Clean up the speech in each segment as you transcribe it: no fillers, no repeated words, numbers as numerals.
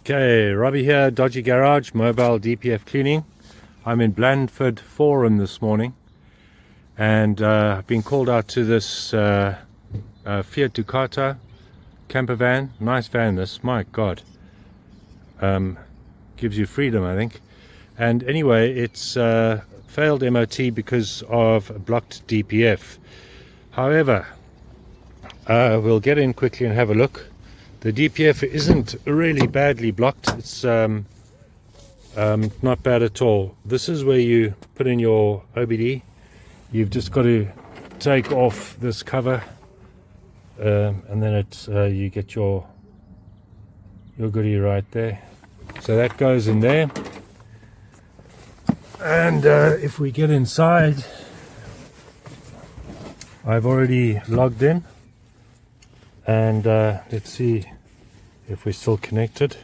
Okay, Robby here, Dodgy Garage, mobile DPF cleaning. I'm in Blandford Forum this morning, and I've been called out to this Fiat Ducato camper van. Nice van this, my god. Gives you freedom, I think. And anyway, it's failed MOT because of blocked DPF. However, we'll get in quickly and have a look. The DPF isn't really badly blocked. It's not bad at all. This is where you put in your OBD. You've just got to take off this cover, and then it's you get your goodie right there. So that goes in there. And if we get inside, I've already logged in. And let's see if we're still connected.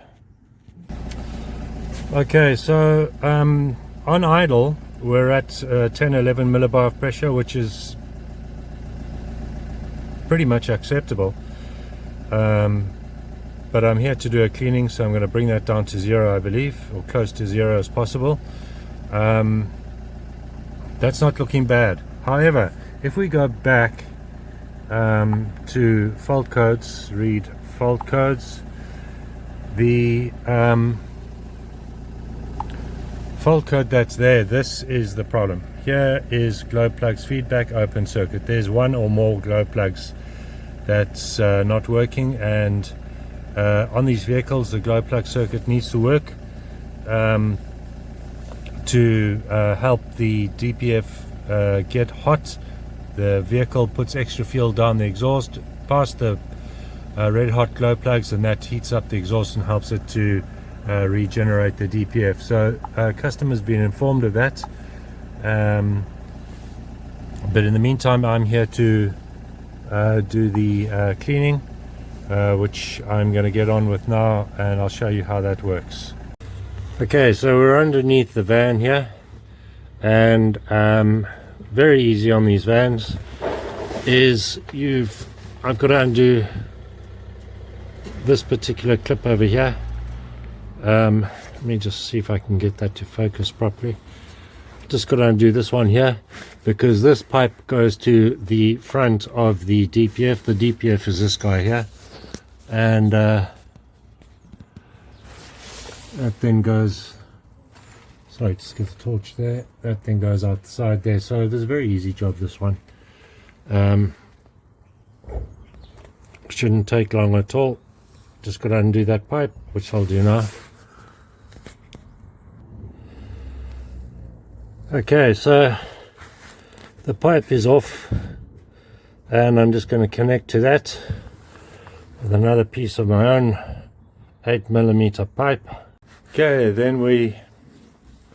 Okay, so on idle we're at 10-11 millibar of pressure, which is pretty much acceptable, but I'm here to do a cleaning, so I'm going to bring that down to 0, I believe, or close to 0 as possible. That's not looking bad. However, if we go back to fault codes, read fault codes, the fault code that's there, this is the problem. Here is glow plugs feedback open circuit. There's one or more glow plugs that's not working, and on these vehicles the glow plug circuit needs to work to help the DPF get hot. The vehicle puts extra fuel down the exhaust past the red hot glow plugs, and that heats up the exhaust and helps it to regenerate the DPF. So customers been informed of that, but in the meantime I'm here to do the cleaning, which I'm going to get on with now, and I'll show you how that works. Okay, so we're underneath the van here, and very easy on these vans is I've got to undo this particular clip over here. Let me just see if I can get that to focus properly. Just got to undo this one here, because this pipe goes to the front of the DPF. The DPF is this guy here, and that then goes, sorry, just get the torch there, that thing goes out the side there. So there's a very easy job, this one. Shouldn't take long at all. Just got to undo that pipe, which I'll do now. Okay, so the pipe is off, and I'm just going to connect to that with another piece of my own 8mm pipe. Okay, then we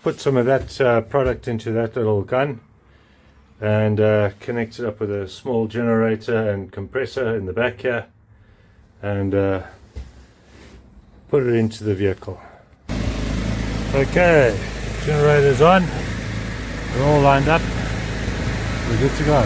put some of that product into that little gun and connect it up with a small generator and compressor in the back here, and put it into the vehicle. Okay, generator's on, we're all lined up, we're good to go.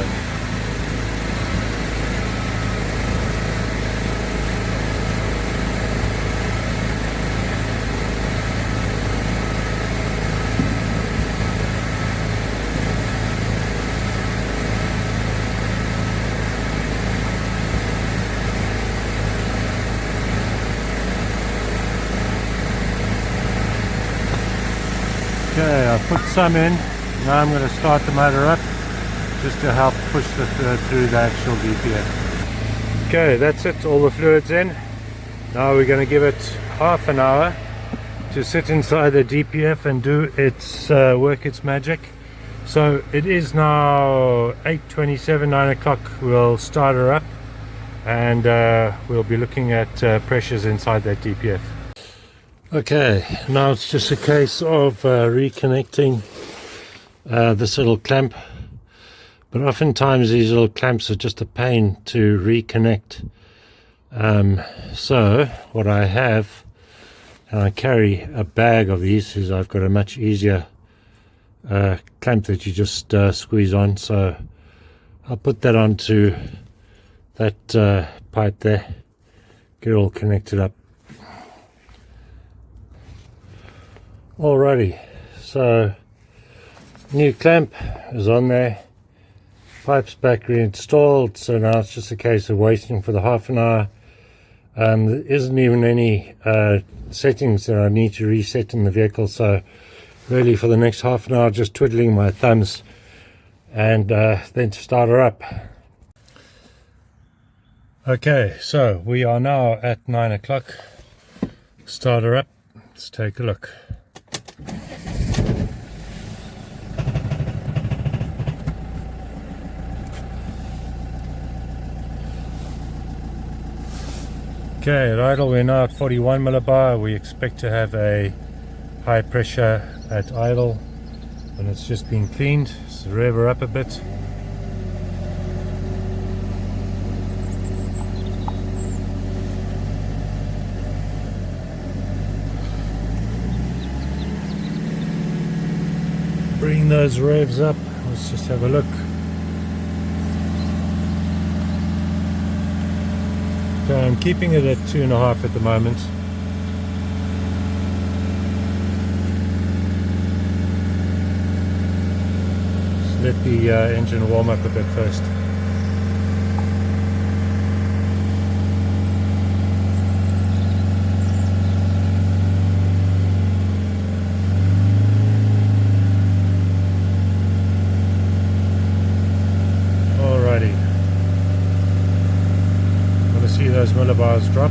Okay, I've put some in. Now I'm going to start the motor up just to help push the fluid through the actual DPF. Okay, that's it, all the fluid's in. Now we're going to give it half an hour to sit inside the DPF and do its work its magic. So it is now 8:27, 9 o'clock. We'll start her up, and we'll be looking at pressures inside that DPF. Okay, now it's just a case of reconnecting this little clamp, but oftentimes these little clamps are just a pain to reconnect. So what I have, and I carry a bag of these, is I've got a much easier clamp that you just squeeze on. So I'll put that onto that pipe there, get it all connected up. Alrighty, so new clamp is on there, pipes back reinstalled, so now it's just a case of waiting for the half an hour. There isn't even any settings that I need to reset in the vehicle, so really for the next half an hour just twiddling my thumbs and then to start her up. Okay, so we are now at 9 o'clock. Start her up, let's take a look. Okay, at idle we're now at 41 millibar. We expect to have a high pressure at idle when it's just been cleaned. So rev her up a bit. Bring those revs up. Let's just have a look. Okay, I'm keeping it at 2.5 at the moment. Just let the engine warm up a bit first. Alrighty. See those millibars drop,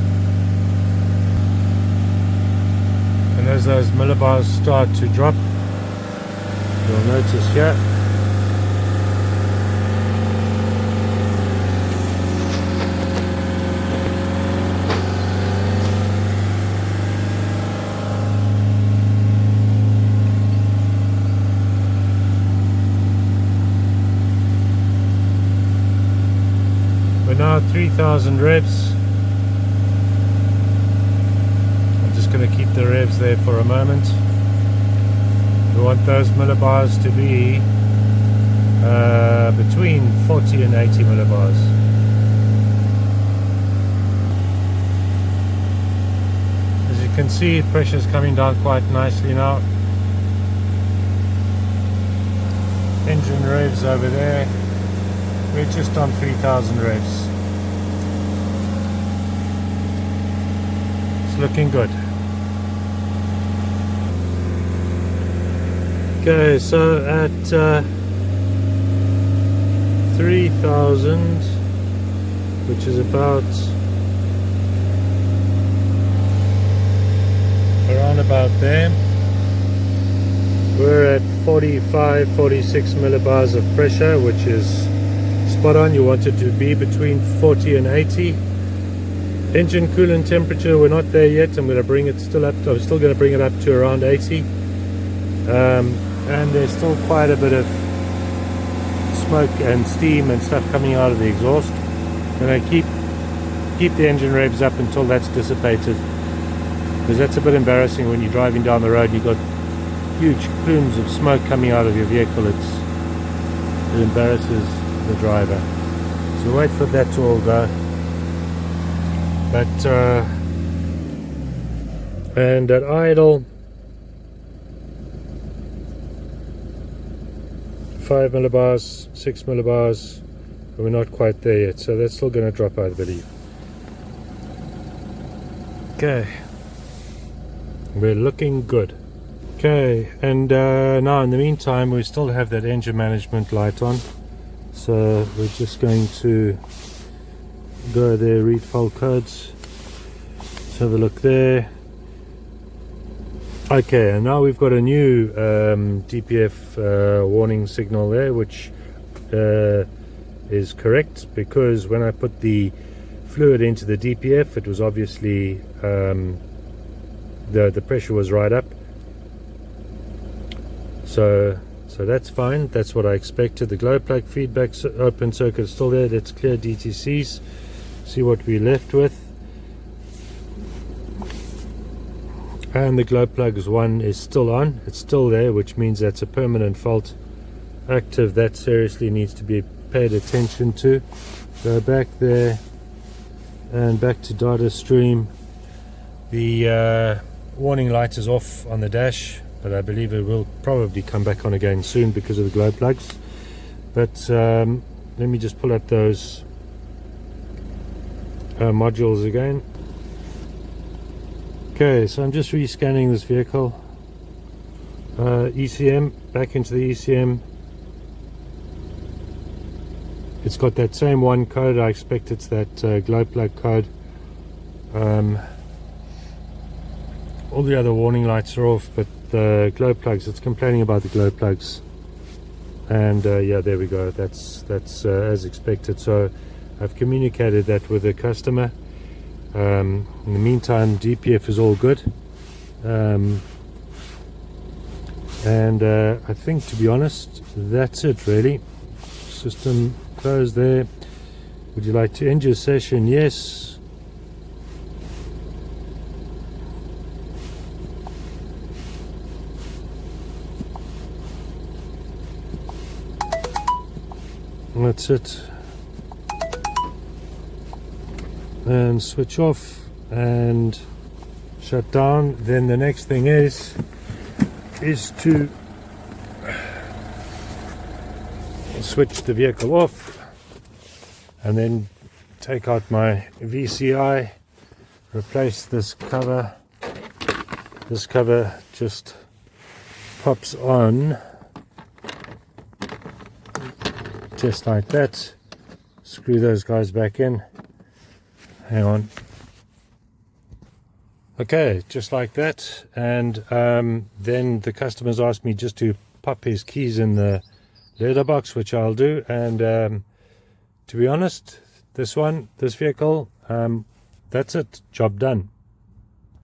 and as those millibars start to drop, you'll notice here we're now at 3,000 revs. I'm just going to keep the revs there for a moment. We want those millibars to be between 40 and 80 millibars. As you can see, pressure is coming down quite nicely now. Engine revs over there. We're just on 3,000 revs. It's looking good. Okay, so at 3,000, which is about around about there, we're at 45, 46 millibars of pressure, which is spot on. You want it to be between 40 and 80. Engine coolant temperature, we're not there yet. I'm going to bring it still up. I'm still going to bring it up to around 80. And there's still quite a bit of smoke and steam and stuff coming out of the exhaust. And I keep the engine revs up until that's dissipated, because that's a bit embarrassing when you're driving down the road and you've got huge plumes of smoke coming out of your vehicle. It embarrasses the driver. So wait for that to all go. But and at idle, 5 millibars, 6 millibars, but we're not quite there yet, so that's still going to drop, I believe. Okay, we're looking good. Okay, and now in the meantime we still have that engine management light on, so we're just going to go there, read fault codes. Let's have a look there. Okay, and now we've got a new DPF warning signal there, which is correct, because when I put the fluid into the DPF, it was obviously the pressure was right up. So that's fine. That's what I expected. The glow plug feedback open circuit is still there. Let's clear DTCs. See what we're left with. And the glow plugs one is still on. It's still there, which means that's a permanent fault. Active, that seriously needs to be paid attention to. Go back there and back to data stream. The warning light is off on the dash, but I believe it will probably come back on again soon because of the glow plugs. But let me just pull out those modules again. Okay, so I'm just rescanning this vehicle. ECM, back into the ECM. It's got that same one code. I expect it's that glow plug code. All the other warning lights are off, but the glow plugs, it's complaining about the glow plugs. And yeah, there we go. That's as expected. So I've communicated that with the customer. In the meantime, DPF is all good. And I think, to be honest, that's it really. System closed there. Would you like to end your session? Yes. That's it. And switch off and shut down. Then the next thing is to switch the vehicle off and then take out my VCI, replace this cover. This cover just pops on just like that. Screw those guys back in. Hang on. Okay, just like that. And then the customers asked me just to pop his keys in the leather box, which I'll do. And to be honest, this vehicle, that's it, job done.